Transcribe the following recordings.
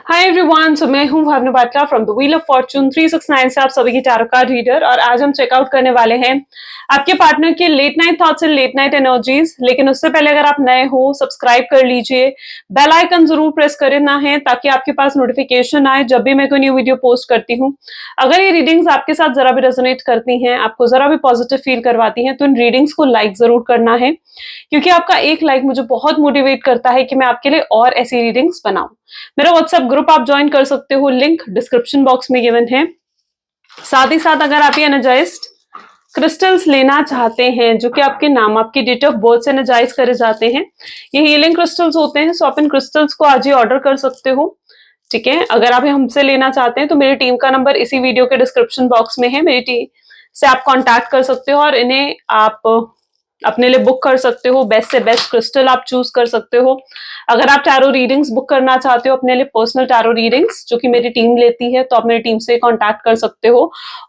Hi everyone, so मैं हूं Bhavna Batla from the wheel of fortune 369 से आप सभी की टैरो कार्ड रीडर। और आज हम चेकआउट करने वाले हैं आपके पार्टनर के late night thoughts and late night energies. लेकिन उससे पहले अगर आप नए हो, सब्सक्राइब कर लीजिए, बेल आइकन जरूर प्रेस करना है ताकि आपके पास नोटिफिकेशन आए जब भी मैं कोई न्यू वीडियो पोस्ट करती हूँ। अगर ये रीडिंग्स आपके साथ जरा भी रेजोनेट करती हैं, आपको जरा भी पॉजिटिव फील करवाती हैं, तो इन रीडिंग्स को लाइक जरूर करना है, क्योंकि आपका एक लाइक मुझे बहुत मोटिवेट करता है कि मैं आपके लिए और ऐसी रीडिंग्स बनाऊं। मेरा व्हाट्सएप ग्रुप आप ज्वाइन कर सकते हो, लिंक डिस्क्रिप्शन बॉक्स में गिवन है। साथ ही साथ अगर आप ये एनर्जाइज्ड क्रिस्टल्स लेना चाहते हैं जो कि आपके नाम, आपकी डेट ऑफ बर्थ से एनर्जाइज करे जाते हैं, ये हीलिंग क्रिस्टल्स होते हैं, सो आप इन क्रिस्टल्स को आज ही ऑर्डर कर सकते हो। ठीक है, अगर आप हमसे लेना चाहते हैं तो मेरी टीम का नंबर इसी वीडियो के डिस्क्रिप्शन बॉक्स में है, मेरी टीम से आप कांटेक्ट कर सकते हो और इन्हें आप अपने लिए बुक कर सकते हो। बेस्ट से बेस्ट क्रिस्टल आप चूज कर सकते हो। अगर आप टैरो रीडिंग्स बुक करना चाहते हो अपने लिए, पर्सनल टैरो रीडिंग्स जो कि मेरी टीम लेती है, तो आप मेरी टीम से कांटेक्ट कर सकते हो।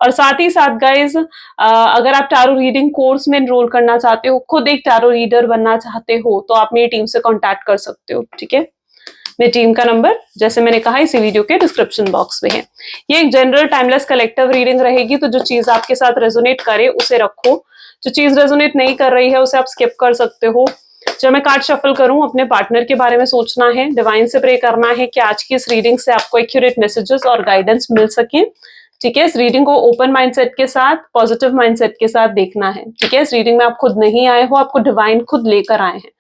और साथ ही साथ गाइज, अगर आप टैरो रीडिंग कोर्स में एनरोल करना चाहते हो, खुद एक टैरो रीडर बनना चाहते हो, तो आप मेरी टीम से कांटेक्ट कर सकते हो। ठीक है, मेरी टीम का नंबर जैसे मैंने कहा इसी वीडियो के डिस्क्रिप्शन बॉक्स में है। ये एक जनरल टाइमलेस कलेक्टिव रीडिंग रहेगी, तो जो चीज आपके साथ रेजोनेट करे उसे रखो, जो चीज रेजोनेट नहीं कर रही है उसे आप स्किप कर सकते हो। जब मैं कार्ड शफल करूं, अपने पार्टनर के बारे में सोचना है, डिवाइन से प्रे करना है कि आज की इस रीडिंग से आपको एक्यूरेट मैसेजेस और गाइडेंस मिल सके। ठीक है, इस रीडिंग को ओपन माइंडसेट के साथ, पॉजिटिव माइंडसेट के साथ देखना है। ठीक है, इस रीडिंग में आप खुद नहीं आए हो, आपको डिवाइन खुद लेकर आए हैं,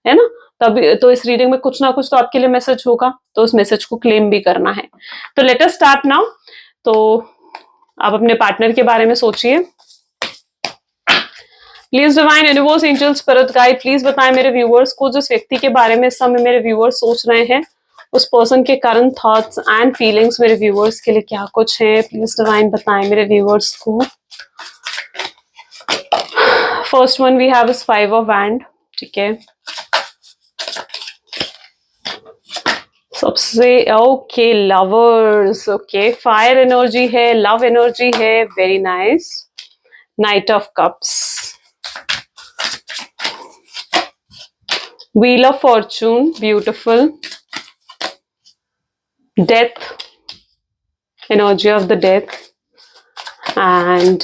है ना। तब तो इस रीडिंग में कुछ ना कुछ तो आपके लिए मैसेज होगा, तो उस मैसेज को क्लेम भी करना है। तो लेट अस स्टार्ट नाउ। तो आप अपने पार्टनर के बारे में सोचिए। Please divine universe angel spirit guide, please बताएं मेरे व्यूअर्स को, जिस व्यक्ति के बारे में इस समय मेरे व्यूअर्स सोच रहे हैं, उस पर्सन के करंट थॉट्स एंड फीलिंग्स मेरे व्यूअर्स के लिए क्या कुछ है। प्लीज डिवाइन बताएं मेरे व्यूअर्स को। First one we have is 5 of wands. ठीक है, सबसे okay lovers, okay fire energy है, लव एनर्जी है, very nice. Knight of cups, wheel of fortune, beautiful. Death, energy of the death, and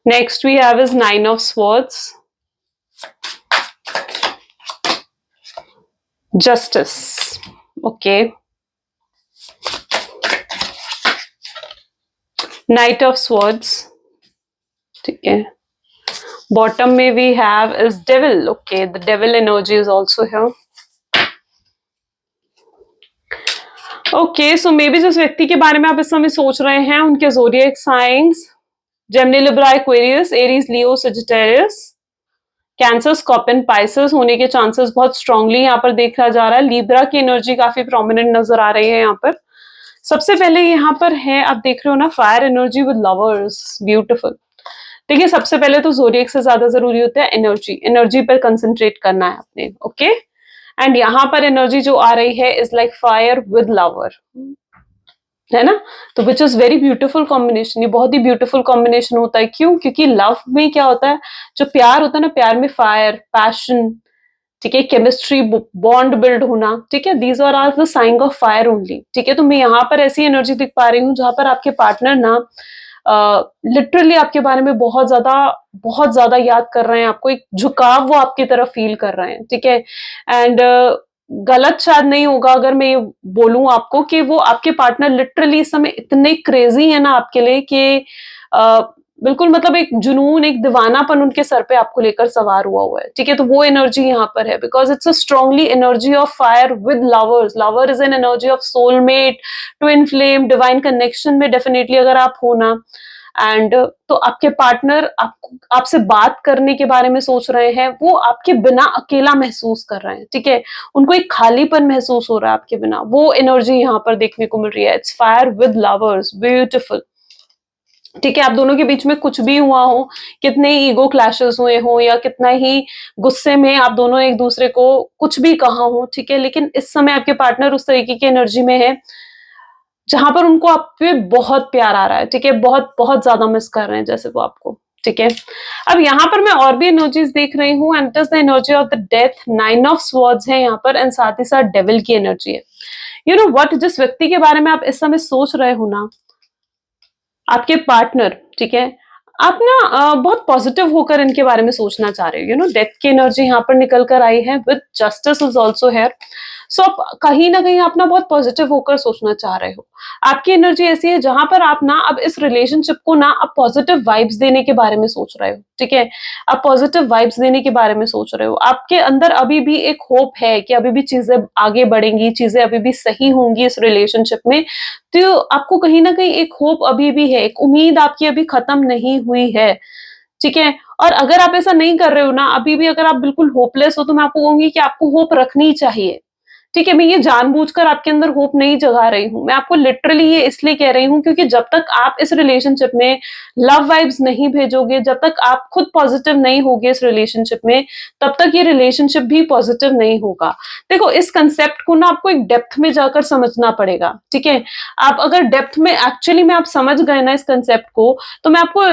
next we have is 9 of swords, justice. Okay, knight of swords. ठीक है, bottom में we have is devil. Okay, the devil energy is also here. Okay, so may be जिस व्यक्ति के बारे में आप इस समय सोच रहे हैं, उनके zodiac signs Gemini, Libra, Aquarius, Aries, Leo, Sagittarius, Cancer, Scorpion, Pisces होने के चांसेस बहुत स्ट्रांगली यहाँ पर देखा जा रहा है। लिब्रा की एनर्जी काफी प्रोमिनेंट नजर आ रही है यहाँ पर। सबसे पहले यहाँ पर है, आप देख रहे हो ना, fire energy with lovers, beautiful. देखिए, सबसे पहले तो ज़ोडिएक से ज्यादा जरूरी होता है एनर्जी, एनर्जी पर कंसंट्रेट करना है अपने। ओके, एंड यहाँ पर एनर्जी जो आ रही है is like fire with lover, है ना। तो which is very beautiful combination, ये बहुत ही ब्यूटीफुल कॉम्बिनेशन होता है। क्यों? क्योंकि लव में क्या होता है, जो प्यार होता है ना, प्यार में फायर, पैशन, ठीक है, केमिस्ट्री, बॉन्ड बिल्ड होना, ठीक है, these are the sign of fire only. ठीक है, तो मैं यहाँ पर ऐसी एनर्जी दिख पा रही हूँ जहां पर आपके पार्टनर ना लिटरली आपके बारे में बहुत ज्यादा याद कर रहे हैं, आपको एक झुकाव वो आपकी तरफ फील कर रहे हैं। ठीक है, एंड गलत शायद नहीं होगा अगर मैं ये बोलूं आपको कि वो आपके पार्टनर लिटरली इस समय इतने क्रेजी है ना आपके लिए कि बिल्कुल मतलब एक जुनून, एक दीवानापन उनके सर पे आपको लेकर सवार हुआ है। ठीक है, तो वो एनर्जी यहाँ पर है, because it's a strongly energy of fire with lovers. Lover is an energy of soulmate, twin flame, divine connection में डेफिनेटली अगर आप हो ना, एंड तो आपके पार्टनर आपसे बात करने के बारे में सोच रहे हैं, वो आपके बिना अकेला महसूस कर रहे हैं। ठीक है, उनको एक खालीपन महसूस हो रहा है आपके बिना, वो एनर्जी यहाँ पर देखने को मिल रही है। It's fire with lovers, beautiful. ठीक है, आप दोनों के बीच में कुछ भी हुआ हो, कितने ही ईगो क्लैशेस हुए हो, या कितना ही गुस्से में आप दोनों एक दूसरे को कुछ भी कहा हो, ठीक है, लेकिन इस समय आपके पार्टनर उस तरीके की एनर्जी में है जहां पर उनको आप पे बहुत प्यार आ रहा है। ठीक है, बहुत बहुत ज्यादा मिस कर रहे हैं जैसे वो आपको। ठीक है। अब यहाँ पर मैं और भी एनर्जीज देख रही हूँ and it is the energy of the death, 9 of swords है यहाँ पर एंड साथ ही साथ डेविल की एनर्जी है। यू नो व्हाट, जिस व्यक्ति के बारे में आप इस समय सोच रहे हो ना, आपके पार्टनर, ठीक है, आप ना बहुत पॉजिटिव होकर इनके बारे में सोचना चाह रहे हो। यू नो डेथ की एनर्जी यहाँ पर निकल कर आई है with justice is also here. So आप कहीं ना कहीं आप ना बहुत पॉजिटिव होकर सोचना चाह रहे हो। आपकी एनर्जी ऐसी है जहां पर आप ना अब इस रिलेशनशिप को ना आप पॉजिटिव वाइब्स देने के बारे में सोच रहे हो, ठीक है। आप पॉजिटिव वाइब्स देने के बारे में सोच रहे हो। आपके अंदर अभी भी एक होप है कि अभी भी चीजें आगे बढ़ेंगी, चीजें अभी भी सही होंगी इस रिलेशनशिप में। तो आपको कहीं ना कहीं एक होप अभी भी है, एक उम्मीद आपकी अभी खत्म नहीं हुई है, ठीक है। और अगर आप ऐसा नहीं कर रहे हो ना, अभी भी अगर आप बिल्कुल होपलेस हो, तो मैं आपको कहूंगी कि आपको होप रखनी चाहिए, ठीक है। मैं ये जानबूझकर आपके अंदर होप नहीं जगा रही हूँ, मैं आपको लिटरली ये इसलिए कह रही हूँ क्योंकि जब तक आप इस रिलेशनशिप में लव वाइब्स नहीं भेजोगे, जब तक आप खुद पॉजिटिव नहीं होगे इस रिलेशनशिप में, तब तक ये रिलेशनशिप भी पॉजिटिव नहीं होगा। देखो, इस कंसेप्ट को ना आपको एक डेप्थ में जाकर समझना पड़ेगा, ठीक है। आप अगर डेप्थ में एक्चुअली में आप समझ गए ना इस कंसेप्ट को, तो मैं आपको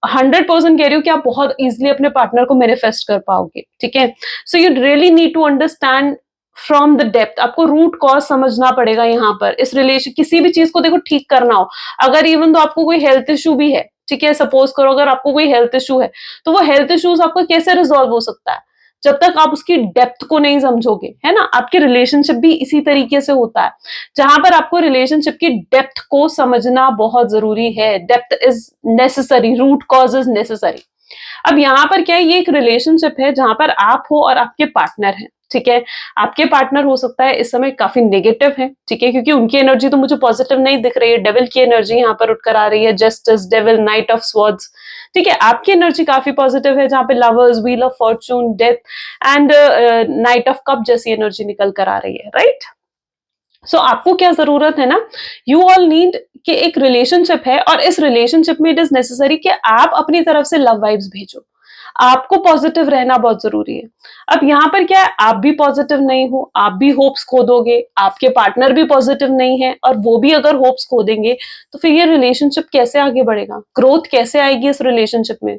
100% कह रही हूँ कि आप बहुत इजीली अपने पार्टनर को मैनिफेस्ट कर पाओगे, ठीक है। So you really need to understand from the depth. आपको रूट कॉज समझना पड़ेगा यहाँ पर। इस रिलेशन, किसी भी चीज को देखो ठीक करना हो, अगर इवन तो आपको कोई हेल्थ इशू भी है, ठीक है, सपोज करो अगर आपको कोई हेल्थ इशू है, तो वो हेल्थ इश्यूज आपका कैसे रिजॉल्व हो सकता है जब तक आप उसकी डेप्थ को नहीं समझोगे, है ना। आपके रिलेशनशिप भी इसी तरीके से होता है, जहां पर आपको रिलेशनशिप की डेप्थ को समझना बहुत जरूरी है। Depth is necessary, root cause is necessary. अब यहाँ पर क्या है, ये एक रिलेशनशिप है जहां पर आप हो और आपके पार्टनर है, ठीक है। आपके पार्टनर हो सकता है इस समय काफी नेगेटिव है, ठीक है, क्योंकि उनकी एनर्जी तो मुझे पॉजिटिव नहीं दिख रही है। डेविल की एनर्जी यहाँ पर उठकर आ रही है, justice, devil, night of swords, ठीक है। आपकी एनर्जी काफी पॉजिटिव है, जहां पे lovers, wheel of Fortune, death and night of cup जैसी एनर्जी निकल कर आ रही है, राइट। सो आपको क्या जरूरत है ना, यू ऑल नीड कि एक रिलेशनशिप है और इस रिलेशनशिप में इट इज नेसेसरी कि आप अपनी तरफ से लव वाइब्स भेजो। आपको पॉजिटिव रहना बहुत जरूरी है। अब यहाँ पर क्या है, आप भी पॉजिटिव नहीं हो, आप भी होप्स खो दोगे, आपके पार्टनर भी पॉजिटिव नहीं है और वो भी अगर होप्स खो देंगे, तो फिर ये रिलेशनशिप कैसे आगे बढ़ेगा, ग्रोथ कैसे आएगी इस रिलेशनशिप में।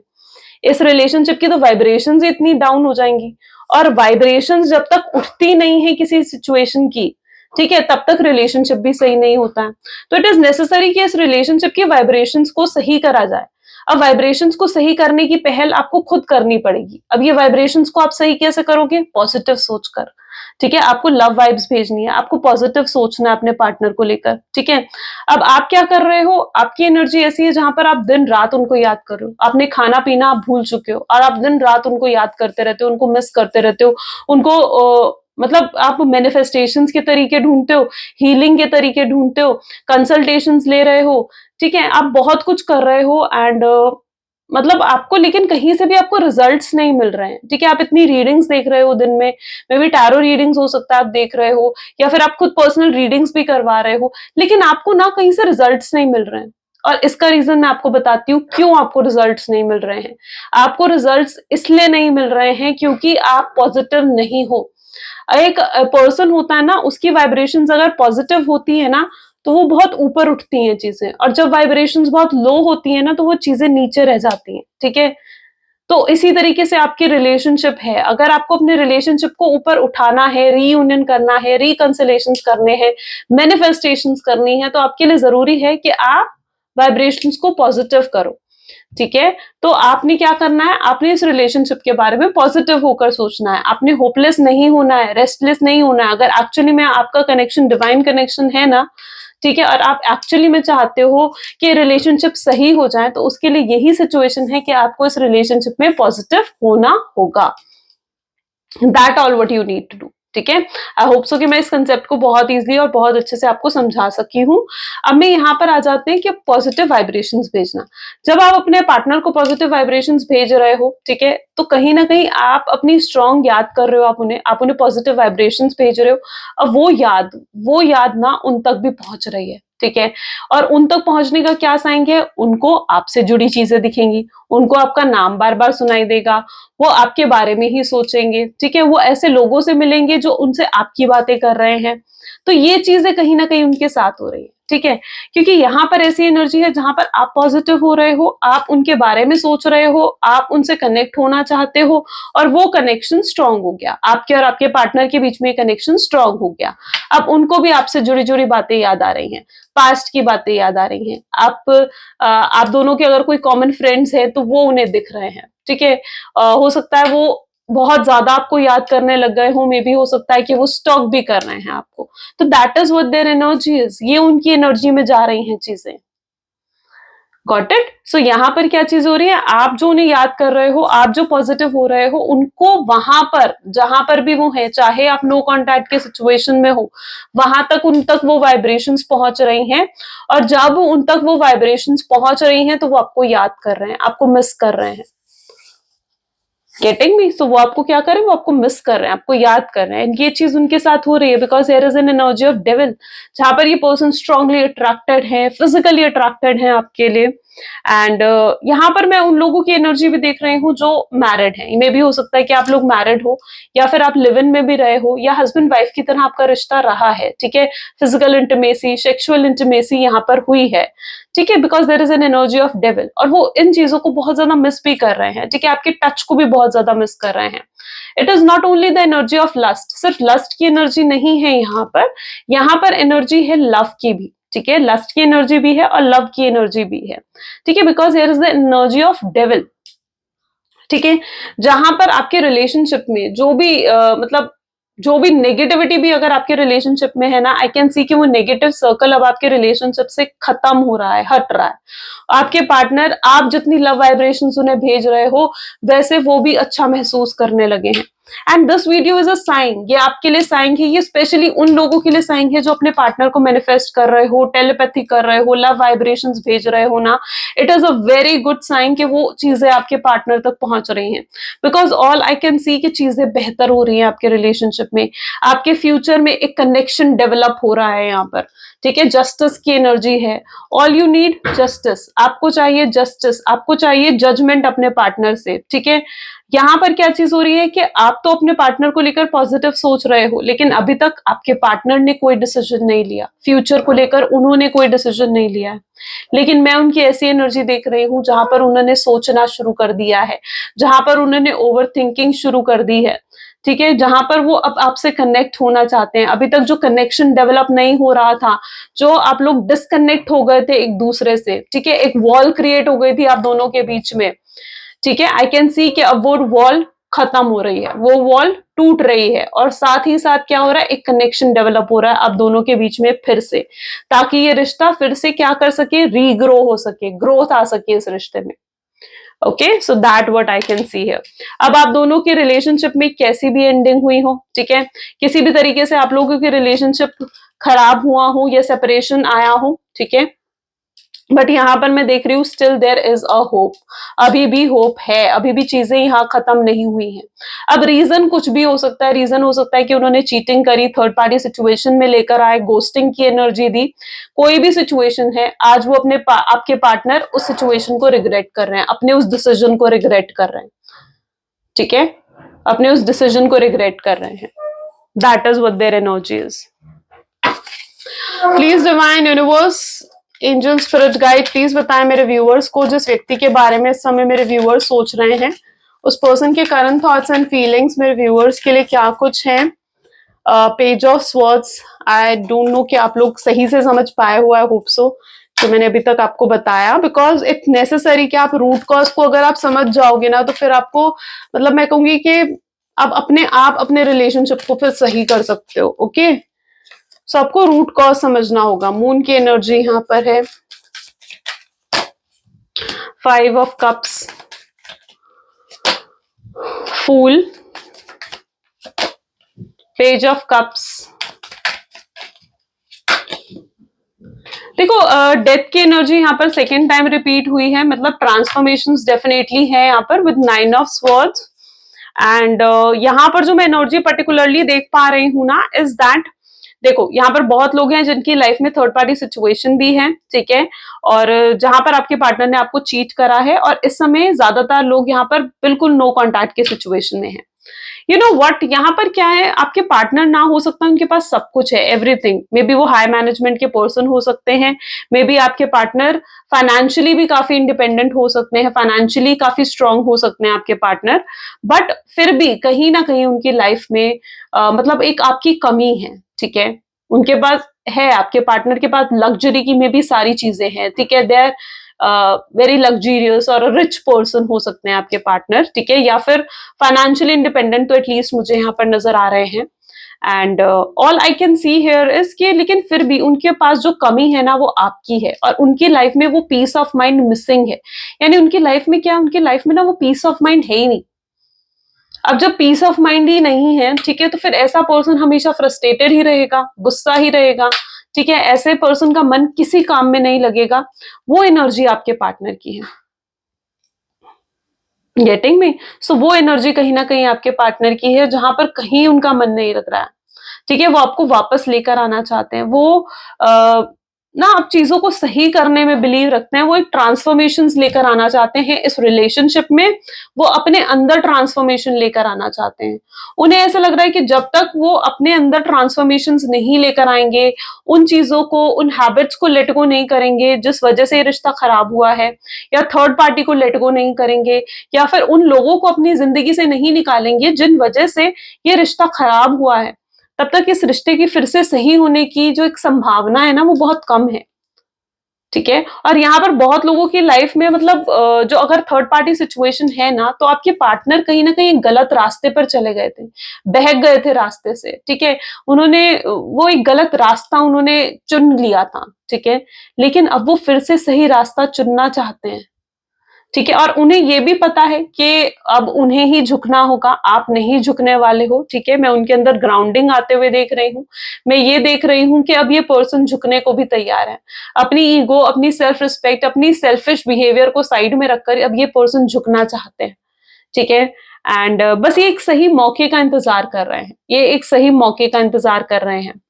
इस रिलेशनशिप की तो वाइब्रेशंस इतनी डाउन हो जाएंगी, और वाइब्रेशंस जब तक उठती नहीं है किसी सिचुएशन की, ठीक है, तब तक रिलेशनशिप भी सही नहीं होता है। तो इट इज नेसेसरी कि इस रिलेशनशिप की वाइब्रेशंस को सही करा जाए। अब वाइब्रेशंस को सही करने की पहल आपको खुद करनी पड़ेगी। अब ये वाइब्रेशंस को आप सही कैसे करोगे, पॉजिटिव सोचकर, ठीक है। आपको लव वाइब्स भेजनी है, आपको पॉजिटिव सोचना है अपने पार्टनर को लेकर, ठीक है। अब आप क्या कर रहे हो, आपकी एनर्जी ऐसी है जहां पर आप दिन रात उनको याद कर रहे हो, आपने खाना पीना आप भूल चुके हो और आप दिन रात उनको याद करते रहते हो, उनको मिस करते रहते हो, उनको मतलब आप मैनिफेस्टेशंस के तरीके ढूंढते हो, हीलिंग के तरीके ढूंढते हो, कंसल्टेशंस ले रहे हो, ठीक है, आप बहुत कुछ कर रहे हो एंड मतलब आपको, लेकिन कहीं से भी आपको रिजल्ट्स नहीं मिल रहे हैं, ठीक है। आप इतनी रीडिंग्स देख रहे हो दिन में, मे बी टैरो रीडिंग्स हो सकता है आप देख रहे हो, या फिर आप खुद पर्सनल रीडिंग्स भी करवा रहे हो, लेकिन आपको ना कहीं से रिजल्ट्स नहीं मिल रहे हैं। और इसका रीजन मैं आपको बताती हूँ क्यों आपको रिजल्ट्स नहीं मिल रहे हैं। आपको रिजल्ट्स इसलिए नहीं मिल रहे हैं क्योंकि आप पॉजिटिव नहीं हो। एक पर्सन होता है ना, उसकी वाइब्रेशंस अगर पॉजिटिव होती है ना, तो वो बहुत ऊपर उठती हैं चीजें, और जब वाइब्रेशंस बहुत लो होती है ना, तो वो चीजें नीचे रह जाती हैं, ठीक है। तो इसी तरीके से आपकी रिलेशनशिप है, अगर आपको अपने रिलेशनशिप को ऊपर उठाना है, रीयूनियन करना है, रिकंसिलेशंस करने हैं, मैनिफेस्टेशंस करनी है, तो आपके लिए जरूरी है कि आप वाइब्रेशंस को पॉजिटिव करो, ठीक है। तो आपने क्या करना है, आपने इस रिलेशनशिप के बारे में पॉजिटिव होकर सोचना है, आपने होपलेस नहीं होना है, रेस्टलेस नहीं होना है। अगर एक्चुअली में आपका कनेक्शन डिवाइन कनेक्शन है ना, ठीक है, और आप एक्चुअली में चाहते हो कि रिलेशनशिप सही हो जाए, तो उसके लिए यही सिचुएशन है कि आपको इस रिलेशनशिप में पॉजिटिव होना होगा। That all what you need to do, ठीक है। आई होप सो कि मैं इस कंसेप्ट को बहुत इजीली और बहुत अच्छे से आपको समझा सकी हूँ। अब मैं यहाँ पर आ जाते हैं कि पॉजिटिव वाइब्रेशंस भेजना। जब आप अपने पार्टनर को पॉजिटिव वाइब्रेशंस भेज रहे हो, ठीक है, तो कहीं ना कहीं आप अपनी स्ट्रॉन्ग याद कर रहे हो, आप उन्हें पॉजिटिव वाइब्रेशंस भेज रहे हो। अब वो याद ना उन तक भी पहुंच रही है, ठीक है। और उन तक पहुंचने का क्या साइन है, उनको आपसे जुड़ी चीजें दिखेंगी, उनको आपका नाम बार बार सुनाई देगा, वो आपके बारे में ही सोचेंगे, ठीक है। वो ऐसे लोगों से मिलेंगे जो उनसे आपकी बातें कर रहे हैं। तो ये चीजें कहीं ना कहीं उनके साथ हो रही है, ठीक है, क्योंकि यहाँ पर ऐसी एनर्जी है जहां पर आप पॉजिटिव हो रहे हो, आप उनके बारे में सोच रहे हो, आप उनसे कनेक्ट होना चाहते हो और वो कनेक्शन स्ट्रांग हो गया, आपके और आपके पार्टनर के बीच में कनेक्शन स्ट्रांग हो गया। अब उनको भी आपसे जुड़ी जुड़ी बातें याद आ रही हैं, पास्ट की बातें याद आ रही हैं, आप दोनों के अगर कोई कॉमन फ्रेंड्स है तो वो उन्हें दिख रहे हैं, ठीक है। हो सकता है वो बहुत ज्यादा आपको याद करने लग गए हो, मे बी हो सकता है कि वो स्टॉक भी कर रहे हैं आपको, तो that is what their energy is, ये उनकी एनर्जी में जा रही हैं चीजें। Got it? सो यहाँ पर क्या चीज हो रही है, आप जो उन्हें याद कर रहे हो, आप जो पॉजिटिव हो रहे हो, उनको वहां पर जहां पर भी वो है, चाहे आप नो कॉन्टैक्ट के सिचुएशन में हो, वहां तक उन तक वो वाइब्रेशंस पहुंच रही हैं, और जब उन तक वो वाइब्रेशंस पहुंच रही हैं तो वो आपको याद कर रहे हैं, आपको मिस कर रहे हैं। Getting me? सो वो आपको क्या कर रहे हैं, वो आपको मिस कर रहे हैं, आपको याद कर रहे हैं। ये चीज उनके साथ हो रही है because there is an energy of devil, जहां पर ये पर्सन स्ट्रांगली अट्रैक्टेड है, फिजिकली अट्रैक्टेड है आपके लिए। एंड यहाँ पर मैं उन लोगों की एनर्जी भी देख रही हूँ जो मैरिड है, मे भी हो सकता है कि आप लोग मैरिड हो, या फिर आप लिव इन में भी रहे हो, या हस्बैंड वाइफ की तरह आपका रिश्ता रहा है, ठीक है। फिजिकल इंटीमेसी, सेक्सुअल इंटीमेसी यहाँ पर हुई है, ठीक है, because there is an energy of devil, और वो इन चीजों को बहुत ज्यादा मिस भी कर रहे हैं, ठीक है, आपके टच को भी बहुत ज्यादा मिस कर रहे हैं। It is not only the energy of lust, सिर्फ लस्ट की एनर्जी नहीं है यहाँ पर एनर्जी है लव की भी, ठीक है, लस्ट की एनर्जी भी है और लव की एनर्जी भी है, ठीक है, because there is the energy of devil, ठीक है। जहां पर आपके रिलेशनशिप में जो भी मतलब जो भी नेगेटिविटी भी अगर आपके रिलेशनशिप में है ना, आई कैन सी कि वो नेगेटिव सर्कल अब आपके रिलेशनशिप से खत्म हो रहा है, हट रहा है। आपके पार्टनर, आप जितनी लव वाइब्रेशंस उन्हें भेज रहे हो, वैसे वो भी अच्छा महसूस करने लगे हैं। And this video is a sign, ये आपके लिए साइन है, ये स्पेशली उन लोगों के लिए साइन है जो अपने पार्टनर को मैनिफेस्ट कर रहे हो, टेलीपैथी कर रहे हो, लव वाइब्रेशंस भेज रहे हो ना, it is a very good sign कि वो चीजें आपके पार्टनर तक पहुंच रही हैं, because all I can see कि चीजें बेहतर हो रही हैं आपके रिलेशनशिप में, आपके फ्यूचर में एक कनेक्शन डेवलप हो रहा है यहाँ पर, ठीक है। जस्टिस की एनर्जी है, ऑल यू नीड जस्टिस, आपको चाहिए जस्टिस, आपको चाहिए जजमेंट अपने पार्टनर से, ठीक है। यहाँ पर क्या चीज हो रही है कि आप तो अपने पार्टनर को लेकर पॉजिटिव सोच रहे हो, लेकिन अभी तक आपके पार्टनर ने कोई डिसीजन नहीं लिया, फ्यूचर को लेकर उन्होंने कोई डिसीजन नहीं लिया है, लेकिन मैं उनकी ऐसी एनर्जी देख रही हूं जहां पर उन्होंने सोचना शुरू कर दिया है, जहां पर उन्होंने ओवर थिंकिंग शुरू कर दी है, ठीक है, जहां पर वो अब आपसे कनेक्ट होना चाहते हैं। अभी तक जो कनेक्शन डेवलप नहीं हो रहा था, जो आप लोग डिस्कनेक्ट हो गए थे एक दूसरे से, ठीक है, एक वॉल क्रिएट हो गई थी आप दोनों के बीच में, ठीक है, आई कैन सी कि अब वो वॉल खत्म हो रही है, वो वॉल टूट रही है, और साथ ही साथ क्या हो रहा है, एक कनेक्शन डेवलप हो रहा है आप दोनों के बीच में फिर से, ताकि ये रिश्ता फिर से क्या कर सके, रीग्रो हो सके, ग्रोथ आ सके इस रिश्ते में। Okay, so that what I can see here. अब आप दोनों के रिलेशनशिप में कैसी भी एंडिंग हुई हो, ठीक है, किसी भी तरीके से आप लोगों की रिलेशनशिप खराब हुआ हो या सेपरेशन आया हो, ठीक है, बट यहाँ पर मैं देख रही हूँ still there is a hope, अभी भी होप है, अभी भी चीजें यहाँ खत्म नहीं हुई हैं। अब रीजन कुछ भी हो सकता है, रीजन हो सकता है कि उन्होंने चीटिंग करी, थर्ड पार्टी सिचुएशन में लेकर आए, गोस्टिंग की एनर्जी दी, कोई भी सिचुएशन है, आज वो आपके पार्टनर उस सिचुएशन को रिग्रेट कर रहे हैं, अपने उस डिसीजन को रिग्रेट कर रहे हैं, ठीक है, अपने उस डिसीजन को रिग्रेट कर रहे हैं। That is what their energy is. Please divine universe, angel spirit guide, please बताएं मेरे व्यूअर्स को, जिस व्यक्ति के बारे में इस समय मेरे व्यूअर्स सोच रहे हैं, उस पर्सन के करंट थॉट्स एंड फीलिंग्स मेरे व्यूअर्स के लिए क्या कुछ है। Page of swords, I don't no कि आप लोग सही से समझ पाए हो, आई होप सो कि मैंने अभी तक आपको बताया, बिकॉज इट्स नेसेसरी कि आप रूट कॉज को अगर आप समझ जाओगे ना, तो फिर आपको, मतलब मैं कहूंगी कि आप अपने रिलेशनशिप को फिर सही कर सकते हो। ओके, सो आपको रूट कॉज समझना होगा। मून की एनर्जी यहां पर है, 5 of cups, fool, page of cups. देखो डेथ की एनर्जी यहाँ पर सेकेंड टाइम रिपीट हुई है, मतलब ट्रांसफॉर्मेशंस डेफिनेटली है यहाँ पर विद 9 ऑफ स्वॉर्ड्स। एंड यहाँ पर जो मैं एनर्जी पर्टिकुलरली देख पा रही हूँ ना, इज दैट, देखो यहाँ पर बहुत लोग हैं जिनकी लाइफ में थर्ड पार्टी सिचुएशन भी है, ठीक है, और जहां पर आपके पार्टनर ने आपको चीट करा है, और इस समय ज्यादातर लोग यहाँ पर बिल्कुल नो कॉन्टैक्ट के सिचुएशन में है। यू नो व्हाट, यहाँ पर क्या है, आपके पार्टनर ना हो सकता है उनके पास सब कुछ है, एवरीथिंग, मे बी वो हाई मैनेजमेंट के पर्सन हो सकते हैं, मे बी आपके पार्टनर फाइनेंशियली भी काफी इंडिपेंडेंट हो सकते हैं, फाइनेंशियली काफी स्ट्रांग हो सकते हैं आपके पार्टनर, बट फिर भी कहीं ना कहीं उनकी लाइफ में मतलब एक आपकी कमी है, ठीक है। उनके पास है, आपके पार्टनर के पास लग्जरी की में भी सारी चीजें हैं, ठीक है, दे आर वेरी लग्जरियस और रिच पर्सन हो सकते हैं आपके पार्टनर, ठीक है, या फिर फाइनेंशियली इंडिपेंडेंट तो एटलीस्ट मुझे यहाँ पर नजर आ रहे हैं। And all I can see here is कि लेकिन फिर भी उनके पास जो कमी है ना वो आपकी है, और उनकी लाइफ में वो पीस ऑफ माइंड मिसिंग है। यानी उनकी लाइफ में क्या, उनकी लाइफ में ना वो पीस ऑफ माइंड है ही नहीं। अब जब पीस ऑफ माइंड ही नहीं है, ठीक है, तो फिर ऐसा पर्सन हमेशा फ्रस्ट्रेटेड ही रहेगा, गुस्सा ही रहेगा, ठीक है, ऐसे पर्सन का मन किसी काम में नहीं लगेगा। वो एनर्जी आपके पार्टनर की है, गेटिंग में। सो वो एनर्जी कहीं ना कहीं आपके पार्टनर की है, जहां पर कहीं उनका मन नहीं लग रहा है, ठीक है, वो आपको वापस लेकर आना चाहते हैं, वो आ, ना आप चीजों को सही करने में बिलीव रखते हैं, वो एक ट्रांसफॉर्मेशन लेकर आना चाहते हैं इस रिलेशनशिप में, वो अपने अंदर ट्रांसफॉर्मेशन लेकर आना चाहते हैं। उन्हें ऐसा लग रहा है कि जब तक वो अपने अंदर ट्रांसफॉर्मेशन नहीं लेकर आएंगे, उन चीजों को, उन हैबिट्स को लेट गो नहीं करेंगे जिस वजह से ये रिश्ता खराब हुआ है, या थर्ड पार्टी को लेट गो नहीं करेंगे, या फिर उन लोगों को अपनी जिंदगी से नहीं निकालेंगे जिन वजह से ये रिश्ता खराब हुआ है, तब तक इस रिश्ते की फिर से सही होने की जो एक संभावना है ना वो बहुत कम है, ठीक है। और यहाँ पर बहुत लोगों की लाइफ में मतलब जो अगर थर्ड पार्टी सिचुएशन है ना, तो आपके पार्टनर कहीं ना कहीं गलत रास्ते पर चले गए थे, बहक गए थे रास्ते से, ठीक है, उन्होंने वो एक गलत रास्ता उन्होंने चुन लिया था, ठीक है, लेकिन अब वो फिर से सही रास्ता चुनना चाहते हैं, ठीक है, और उन्हें ये भी पता है कि अब उन्हें ही झुकना होगा, आप नहीं झुकने वाले हो, ठीक है। मैं उनके अंदर ग्राउंडिंग आते हुए देख रही हूँ, मैं ये देख रही हूँ कि अब ये पर्सन झुकने को भी तैयार है, अपनी ईगो, अपनी सेल्फ रिस्पेक्ट, अपनी सेल्फिश बिहेवियर को साइड में रखकर अब ये पर्सन झुकना चाहते हैं, ठीक है। एंड बस ये एक सही मौके का इंतजार कर रहे हैं, ये एक सही मौके का इंतजार कर रहे हैं,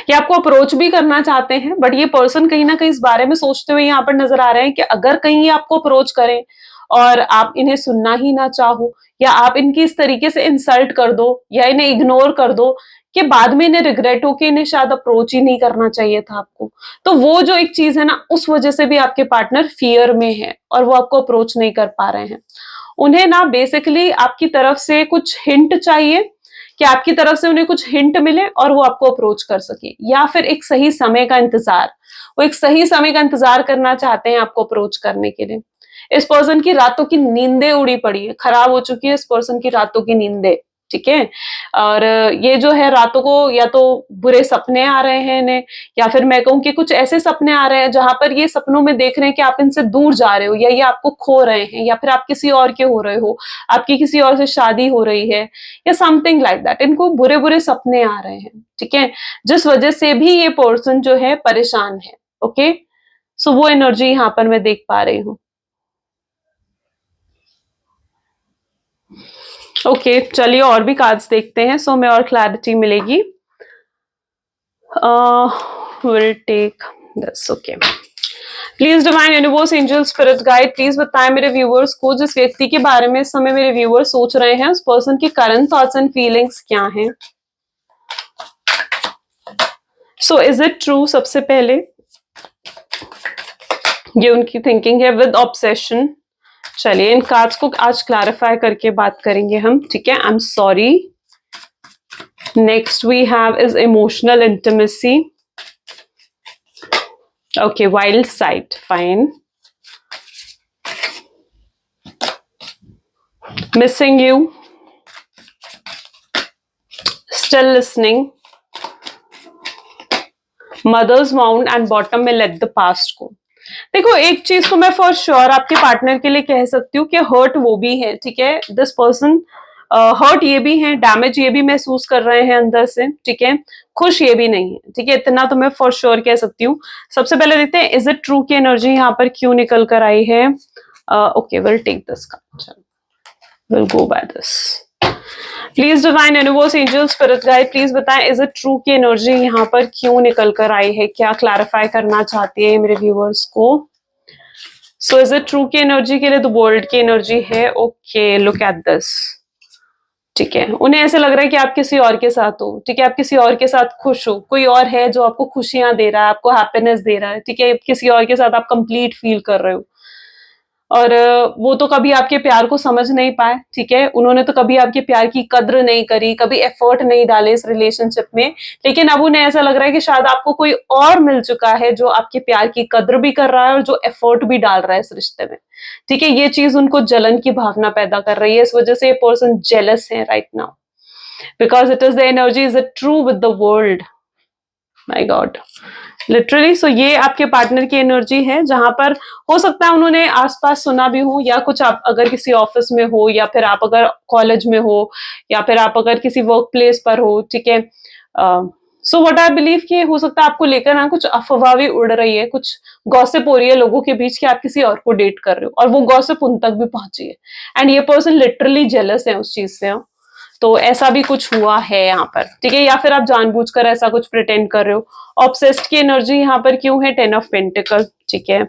ये आपको अप्रोच भी करना चाहते हैं, बट ये पर्सन कहीं ना कहीं इस बारे में सोचते हुए यहाँ पर नजर आ रहे हैं कि अगर कहीं ये आपको अप्रोच करें और आप इन्हें सुनना ही ना चाहो, या आप इनकी इस तरीके से इंसल्ट कर दो या इन्हें इग्नोर कर दो कि बाद में इन्हें रिग्रेट हो कि इन्हें शायद अप्रोच ही नहीं करना चाहिए था आपको, तो वो जो एक चीज है ना, उस वजह से भी आपके पार्टनर फियर में है और वो आपको अप्रोच नहीं कर पा रहे हैं। उन्हें ना बेसिकली आपकी तरफ से कुछ हिंट चाहिए, कि आपकी तरफ से उन्हें कुछ हिंट मिले और वो आपको अप्रोच कर सके, या फिर एक सही समय का इंतजार, वो एक सही समय का इंतजार करना चाहते हैं आपको अप्रोच करने के लिए। इस पर्सन की रातों की नींदें उड़ी पड़ी है, खराब हो चुकी है इस पर्सन की रातों की नींदें, ठीक है। और ये जो है रातों को या तो बुरे सपने आ रहे हैं इन्हें, या फिर मैं कहूँ कि कुछ ऐसे सपने आ रहे हैं जहां पर ये सपनों में देख रहे हैं कि आप इनसे दूर जा रहे हो, या ये आपको खो रहे हैं, या फिर आप किसी और के हो रहे हो, आपकी किसी और से शादी हो रही है, या समथिंग लाइक दैट। इनको बुरे बुरे सपने आ रहे हैं, ठीक है, जिस वजह से भी ये पर्सन जो है परेशान है। ओके, सो वो एनर्जी यहाँ पर मैं देख पा रही हूँ। ओके, चलिए और भी कार्ड्स देखते हैं, सो हमें और क्लैरिटी मिलेगी। Will take this. Okay, please divine universe, angel, spirit guide, please बताएं मेरे व्यूअर्स को, जिस व्यक्ति के बारे में इस समय मेरे व्यूअर्स सोच रहे हैं, उस पर्सन की करंट थॉट्स एंड फीलिंग्स क्या हैं। सो इज इट ट्रू, सबसे पहले ये उनकी थिंकिंग है विद ऑब्सेशन। चलिए इन कार्ड्स को आज क्लैरिफाई करके बात करेंगे हम, ठीक है। I am sorry. Next we have is emotional intimacy. Okay, wild side, fine. Missing you, still listening, mother's mount, and bottom में लेट द पास्ट को। देखो, एक चीज को मैं फॉर श्योर आपके पार्टनर के लिए कह सकती हूँ कि हर्ट वो भी है, ठीक है, दिस पर्सन हर्ट ये भी है, डैमेज ये भी महसूस कर रहे हैं अंदर से, ठीक है, खुश ये भी नहीं है, ठीक है, इतना तो मैं फॉर श्योर कह सकती हूँ। सबसे पहले देखते हैं इज इट ट्रू की एनर्जी यहाँ पर क्यों निकल कर आई है। Okay, will take this card, will go by this. Please divine universe, angel, spirit guide, please बताएं इज इट ट्रू की एनर्जी यहाँ पर क्यों निकल कर आई है, क्या क्लैरिफाई करना चाहती है मेरे व्यूअर्स को। सो इज इट ट्रू की एनर्जी के लिए द वर्ल्ड की एनर्जी है। ओके, लुक एट दिस, ठीक है, उन्हें ऐसे लग रहा है कि आप किसी और के साथ हो, ठीक है, आप किसी और के साथ खुश हो, कोई और है जो आपको खुशियां दे रहा है, आपको हैप्पीनेस दे रहा है, ठीक है, किसी और के साथ आप कंप्लीट फील कर रहे हो। और वो तो कभी आपके प्यार को समझ नहीं पाए, ठीक है, उन्होंने तो कभी आपके प्यार की कद्र नहीं करी, कभी एफर्ट नहीं डाले इस रिलेशनशिप में, लेकिन अब उन्हें ऐसा लग रहा है कि शायद आपको कोई और मिल चुका है जो आपके प्यार की कद्र भी कर रहा है और जो एफर्ट भी डाल रहा है इस रिश्ते में, ठीक है, ये चीज उनको जलन की भावना पैदा कर रही है, इस वजह से ये पर्सन जेलस है right now, because it is the energy is true with the world, my god, literally. So ये आपके पार्टनर की एनर्जी है, जहां पर हो सकता है उन्होंने आसपास सुना भी हो, या कुछ आप अगर किसी ऑफिस में हो, या फिर आप अगर कॉलेज में हो, या फिर आप अगर किसी वर्क प्लेस पर हो, ठीक है। सो व्हाट आई बिलीव कि हो सकता है आपको लेकर ना कुछ अफवाह भी उड़ रही है, कुछ गॉसिप हो रही है लोगों के बीच कि आप किसी और को डेट कर रहे हो, और वो गॉसिप उन तक भी पहुंची है, एंड ये पर्सन लिटरली जेलस है उस चीज से। तो ऐसा भी कुछ हुआ है यहाँ पर, ठीक है, या फिर आप जानबूझकर ऐसा कुछ प्रिटेंड कर रहे हो। ऑब्सेस्ड की एनर्जी यहाँ पर क्यों है, 10 ऑफ पेंटिकल, ठीक है।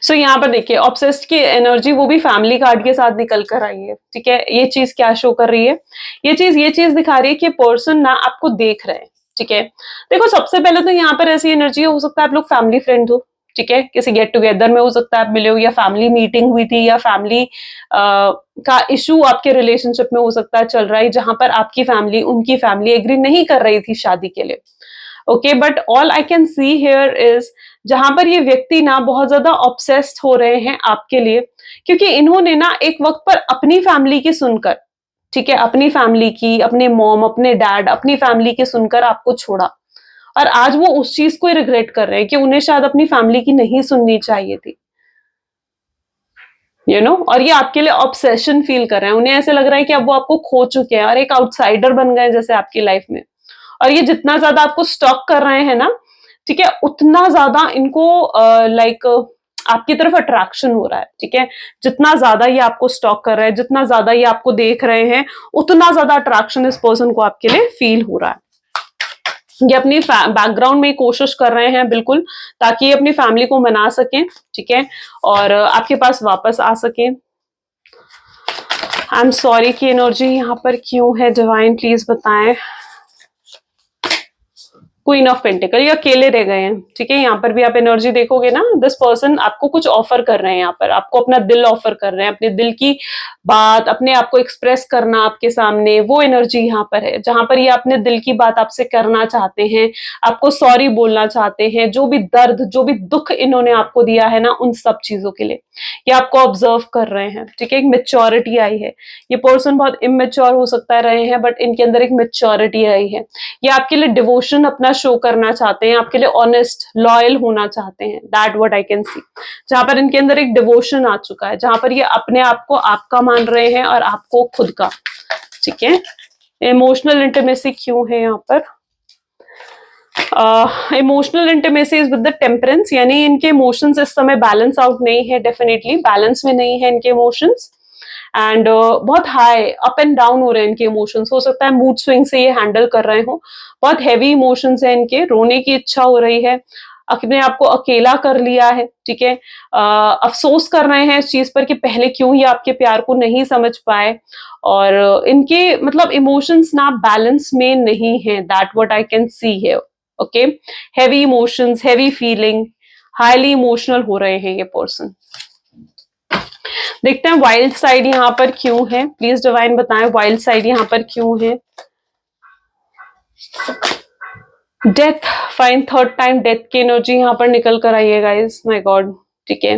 सो यहाँ पर देखिए ऑब्सेस्ड की एनर्जी वो भी फैमिली कार्ड के साथ निकल कर आई है, ठीक है। ये चीज क्या शो कर रही है, ये चीज दिखा रही है कि पर्सन ना आपको देख रहे हैं, ठीक है। देखो सबसे पहले तो यहाँ पर ऐसी एनर्जी हो सकता है आप लोग फैमिली फ्रेंड हो, ठीक है, किसी गेट टुगेदर में हो सकता है आप मिले हो, या फैमिली मीटिंग हुई थी, या फैमिली का इशू आपके रिलेशनशिप में हो सकता है चल रहा है, जहां पर आपकी फैमिली उनकी फैमिली एग्री नहीं कर रही थी शादी के लिए, okay. But all I can see here is जहां पर ये व्यक्ति ना बहुत ज्यादा ऑब्सेस्ड हो रहे हैं आपके लिए, क्योंकि इन्होंने ना एक वक्त पर अपनी फैमिली की सुनकर, ठीक है, अपनी फैमिली की, अपने मॉम, अपने डैड, अपनी फैमिली की सुनकर आपको छोड़ा, और आज वो उस चीज को रिग्रेट कर रहे हैं कि उन्हें शायद अपनी फैमिली की नहीं सुननी चाहिए थी, और ये आपके लिए ऑब्सेशन फील कर रहे हैं, उन्हें ऐसे लग रहा है कि अब वो आपको खो चुके हैं और एक आउटसाइडर बन गए जैसे आपकी लाइफ में, और ये जितना ज्यादा आपको स्टॉक कर रहे हैं ना, ठीक है, उतना ज्यादा इनको लाइक आपकी तरफ अट्रैक्शन हो रहा है, ठीक है। जितना ज्यादा ये आपको स्टॉक कर रहे हैं, जितना ज्यादा ये आपको देख रहे हैं, उतना ज्यादा अट्रैक्शन इस पर्सन को आपके लिए फील हो रहा है। ये अपनी बैकग्राउंड में कोशिश कर रहे हैं बिल्कुल, ताकि ये अपनी फैमिली को मना सकें, ठीक है, और आपके पास वापस आ सकें। आई एम सॉरी की एनर्जी यहाँ पर क्यों है, डिवाइन प्लीज बताएं। क्वीन ऑफ पेंटिकल, ये अकेले रह गए हैं, ठीक है। यहाँ पर भी आप एनर्जी देखोगे ना, दिस पर्सन आपको कुछ ऑफर कर रहे हैं, यहाँ पर आपको अपना दिल ऑफर कर रहे हैं, अपने दिल की बात अपने आप को एक्सप्रेस करना आपके सामने, वो एनर्जी यहाँ पर है, जहां पर ये अपने दिल की बात आपसे करना चाहते हैं, आपको सॉरी बोलना चाहते हैं, जो भी दर्द, जो भी दुख इन्होंने आपको दिया है ना, उन सब चीजों के लिए ये आपको ऑब्जर्व कर रहे हैं, ठीक है। एक मेच्योरिटी आई है, ये पर्सन बहुत इमेच्योर हो सकता है रहे हैं, बट इनके अंदर एक मेच्योरिटी आई है, ये आपके लिए डिवोशन अपना शो करना चाहते हैं, आपके लिए ऑनेस्ट लॉयल होना चाहते हैं, दैट व्हाट आई कैन सी, जहां पर इनके अंदर एक डिवोशन आ चुका है, जहां पर ये अपने आप को आपका मान रहे हैं और आपको खुद का, ठीक है। इमोशनल इंटीमेसी क्यों है यहाँ पर, emotional intimacy is with the temperance, यानी इनके इमोशंस इस समय बैलेंस आउट नहीं है, डेफिनेटली बैलेंस में नहीं है इनके इमोशंस, एंड बहुत हाई अप एंड डाउन हो रहे हैं इनके इमोशंस, हो सकता है मूड स्विंग से ये हैंडल कर रहे हो, बहुत हैवी इमोशंस है इनके, रोने की इच्छा हो रही है, अपने आप को अकेला कर लिया है, ठीक है। अफसोस कर रहे हैं इस चीज पर कि पहले क्यों ये आपके प्यार को नहीं समझ पाए, और इनके मतलब इमोशंस ना बैलेंस में नहीं है, that what I can see here, okay. Heavy emotions, heavy feeling, highly emotional हो रहे हैं ये पर्सन। देखते हैं वाइल्ड साइड यहाँ पर क्यों है, प्लीज डिवाइन बताएं वाइल्ड साइड यहाँ पर क्यों है। Death, fine, third time death की एनर्जी यहाँ पर निकल कर आई है गाइस, माय गॉड, ठीक है।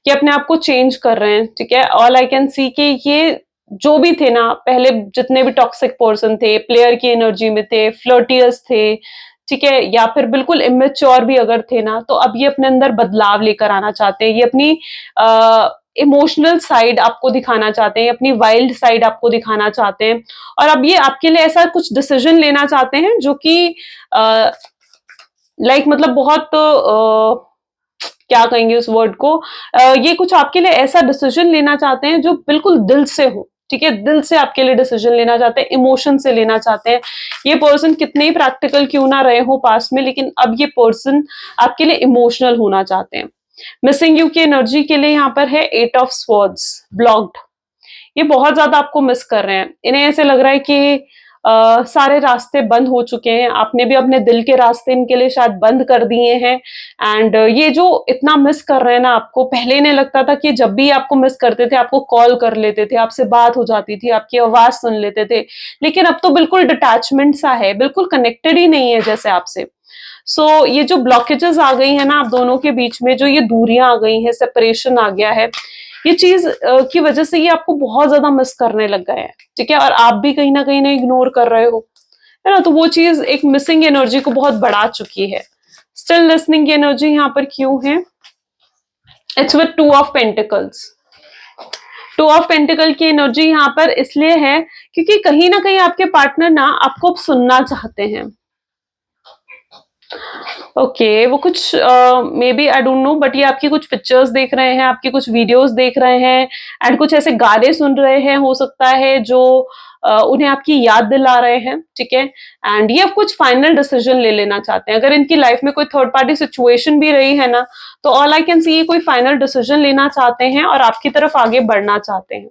ये अपने आप को चेंज कर रहे हैं, ठीक है। ऑल आई कैन सी कि ये जो भी थे ना पहले, जितने भी टॉक्सिक पर्सन थे, प्लेयर की एनर्जी में थे, फ्लर्टियस थे, ठीक है, या फिर बिल्कुल इमेच्योर भी अगर थे ना, तो अब ये अपने अंदर बदलाव लेकर आना चाहते हैं, ये अपनी इमोशनल साइड आपको दिखाना चाहते हैं, अपनी वाइल्ड साइड आपको दिखाना चाहते हैं, और अब ये आपके लिए ऐसा कुछ डिसीजन लेना चाहते हैं जो कि लाइक मतलब बहुत क्या कहेंगे उस वर्ड को, ये कुछ आपके लिए ऐसा डिसीजन लेना चाहते हैं जो बिल्कुल दिल से हो, ठीक है, दिल से आपके लिए डिसीजन लेना चाहते हैं, इमोशन से लेना चाहते हैं। ये पर्सन कितने ही प्रैक्टिकल क्यों ना रहे हो पास में, लेकिन अब ये पर्सन आपके लिए इमोशनल होना चाहते हैं। मिसिंग यू की एनर्जी के लिए यहाँ पर है 8 ऑफ स्वॉर्ड्स, ब्लॉक्ड, ये बहुत ज्यादा आपको मिस कर रहे हैं। इन्हें ऐसे लग रहा है कि सारे रास्ते बंद हो चुके हैं, आपने भी अपने दिल के रास्ते इनके लिए शायद बंद कर दिए हैं। एंड ये जो इतना मिस कर रहे हैं ना आपको, पहले इन्हें लगता था कि जब भी आपको मिस करते थे आपको कॉल कर लेते थे, आपसे बात हो जाती थी, आपकी आवाज सुन लेते थे, लेकिन अब तो बिल्कुल डिटैचमेंट सा है, बिल्कुल कनेक्टेड ही नहीं है जैसे आपसे। सो ये जो ब्लॉकेजेस आ गई है ना आप दोनों के बीच में, जो ये दूरियां आ गई हैं, सेपरेशन आ गया है, ये चीज की वजह से ये आपको बहुत ज्यादा मिस करने लग गए हैं, ठीक है। और आप भी कहीं ना कहीं इग्नोर कर रहे हो, है ना। तो वो चीज एक मिसिंग एनर्जी को बहुत बढ़ा चुकी है। स्टिल लिसनिंग की एनर्जी यहाँ पर क्यों है? It's with 2 of pentacles. 2 of pentacle की एनर्जी यहाँ पर इसलिए है क्योंकि कहीं ना कहीं आपके पार्टनर ना आपको अब सुनना चाहते हैं। ओके वो कुछ maybe I don't know, but ये आपकी कुछ पिक्चर्स देख रहे हैं, आपकी कुछ वीडियोस देख रहे हैं, एंड कुछ ऐसे गाने सुन रहे हैं, हो सकता है जो उन्हें आपकी याद दिला रहे हैं, ठीक है। एंड ये अब कुछ फाइनल डिसीजन ले लेना चाहते हैं। अगर इनकी लाइफ में कोई थर्ड पार्टी सिचुएशन भी रही है ना, तो ऑल आई कैन सी ये कोई फाइनल डिसीजन लेना चाहते हैं और आपकी तरफ आगे बढ़ना चाहते हैं।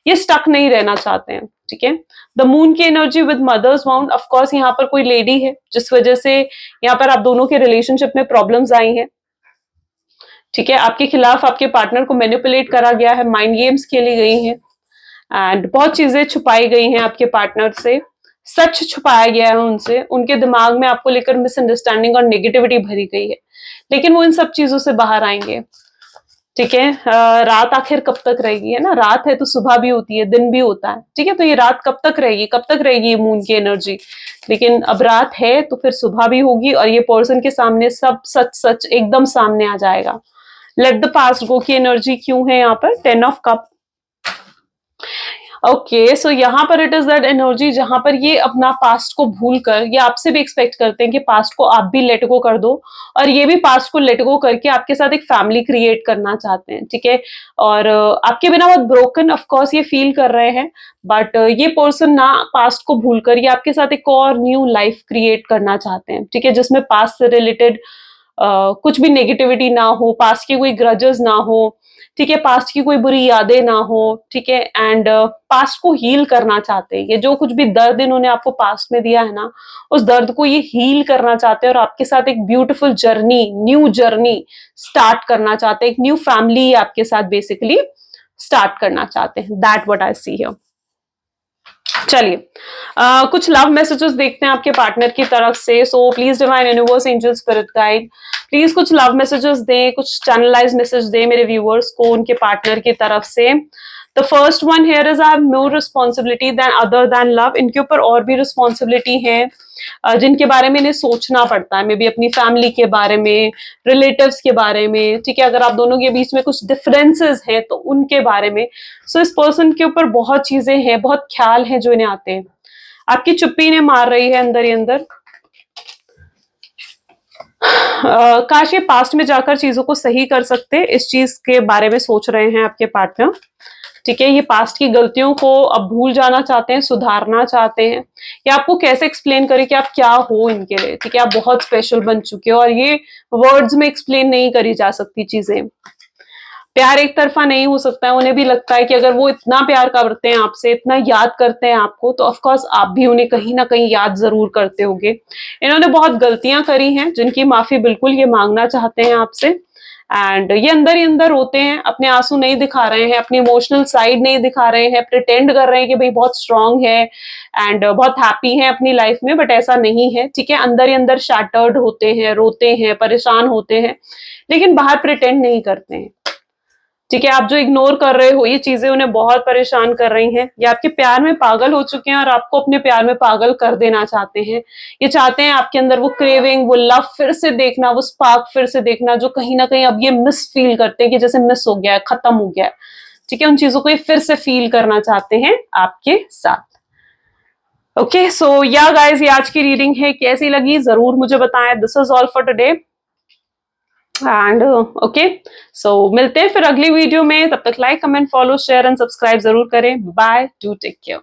ये स्टक नहीं रहना चाहते हैं, ठीक है। द मून की energy with mother's wound, of course यहाँ पर कोई लेडी है जिस वजह से यहाँ पर आप दोनों के रिलेशनशिप में प्रॉब्लम्स आई हैं, ठीक है। आपके खिलाफ आपके पार्टनर को मैनिपुलेट करा गया है, माइंड गेम्स खेली गई हैं, एंड बहुत चीजें छुपाई गई हैं आपके पार्टनर से, सच छुपाया गया है उनसे, उनके दिमाग में आपको लेकर मिसअंडरस्टैंडिंग और नेगेटिविटी भरी गई है, लेकिन वो इन सब चीजों से बाहर आएंगे, ठीक है। रात आखिर कब तक रहेगी, है ना। रात है तो सुबह भी होती है, दिन भी होता है, ठीक है। तो ये रात कब तक रहेगी, कब तक रहेगी ये मून की एनर्जी, लेकिन अब रात है तो फिर सुबह भी होगी और ये पर्सन के सामने सब सच सच एकदम सामने आ जाएगा। लेट द पास्ट गो की एनर्जी क्यों है यहाँ पर? 10 ऑफ कप। ओके सो यहाँ पर इट इज दैट एनर्जी जहां पर ये अपना पास्ट को भूल कर, ये आपसे भी एक्सपेक्ट करते हैं कि पास्ट को आप भी लेट गो कर दो, और ये भी पास्ट को लेट गो करके आपके साथ एक फैमिली क्रिएट करना चाहते हैं, ठीक है। और आपके बिना बहुत ब्रोकन ऑफ कोर्स ये फील कर रहे हैं, बट ये पर्सन ना पास्ट को भूलकर ये आपके साथ एक और न्यू लाइफ क्रिएट करना चाहते हैं, ठीक है, जिसमें पास्ट से रिलेटेड कुछ भी नेगेटिविटी ना हो, पास्ट के कोई ग्रजेस ना हो, ठीक है, पास्ट की कोई बुरी यादें ना हो, ठीक है। एंड पास्ट को हील करना चाहते हैं, ये जो कुछ भी दर्द इन्होंने आपको पास्ट में दिया है ना, उस दर्द को ये हील करना चाहते हैं और आपके साथ एक beautiful journey, new journey start करना चाहते हैं, एक न्यू फैमिली आपके साथ बेसिकली स्टार्ट करना चाहते हैं। That what I see here. चलिए कुछ लव मैसेजेस देखते हैं आपके पार्टनर की तरफ से। So please divine universe, angel, spirit guide, please कुछ लव मैसेजेस दें, कुछ चैनलाइज मैसेज दें मेरे व्यूअर्स को उनके पार्टनर की तरफ से। The first one here is, I have more responsibility than other than love. इनके ऊपर और भी रिस्पॉन्सिबिलिटी है जिनके बारे में इन्हें सोचना पड़ता है, मे बी अपनी फैमिली के बारे में, रिलेटिव्स के बारे में, ठीक है। अगर आप दोनों के बीच में कुछ डिफरेंसेस हैं तो उनके बारे में। सो इस पर्सन के ऊपर बहुत चीजें हैं, बहुत ख्याल हैं जो इन्हें आते हैं। आपकी चुप्पी इन्हें मार रही है अंदर ही अंदर। काश ये पास्ट में जाकर चीजों को सही कर सकते, इस चीज के बारे में सोच रहे हैं आपके पार्टनर, ठीक है। ये पास्ट की गलतियों को अब भूल जाना चाहते हैं, सुधारना चाहते हैं। ये आपको कैसे एक्सप्लेन करें कि आप क्या हो इनके लिए, ठीक है। आप बहुत स्पेशल बन चुके हो और ये वर्ड्स में एक्सप्लेन नहीं करी जा सकती चीजें। प्यार एक तरफा नहीं हो सकता है, उन्हें भी लगता है कि अगर वो इतना प्यार करते हैं आपसे, इतना याद करते हैं आपको, तो ऑफकोर्स आप भी उन्हें कहीं ना कहीं याद जरूर करते होगे। इन्होंने बहुत गलतियां करी हैं जिनकी माफी बिल्कुल ये मांगना चाहते हैं आपसे। एंड ये अंदर ही अंदर रोते हैं, अपने आंसू नहीं दिखा रहे हैं, अपनी इमोशनल साइड नहीं दिखा रहे हैं, प्रिटेंड कर रहे हैं कि भाई बहुत स्ट्रांग है एंड बहुत हैप्पी है अपनी लाइफ में, बट ऐसा नहीं है, ठीक है। अंदर ही अंदर शैटर्ड होते हैं, रोते हैं, परेशान होते हैं, लेकिन बाहर प्रिटेंड नहीं करते हैं, ठीक है। आप जो इग्नोर कर रहे हो ये चीजें उन्हें बहुत परेशान कर रही हैं। ये आपके प्यार में पागल हो चुके हैं और आपको अपने प्यार में पागल कर देना चाहते हैं। ये चाहते हैं आपके अंदर वो क्रेविंग, वो लव फिर से देखना, वो स्पार्क फिर से देखना, जो कहीं ना कहीं अब ये मिस फील करते हैं कि जैसे मिस हो गया है, खत्म हो गया है, ठीक है। उन चीजों को ये फिर से फील करना चाहते हैं आपके साथ। ओके सो या गाइज, ये आज की रीडिंग है, कैसी लगी जरूर मुझे बताएं। This is all for today and okay so मिलते हैं फिर अगली वीडियो में। तब तक like, comment, follow, share and subscribe जरूर करें। Bye, do take care.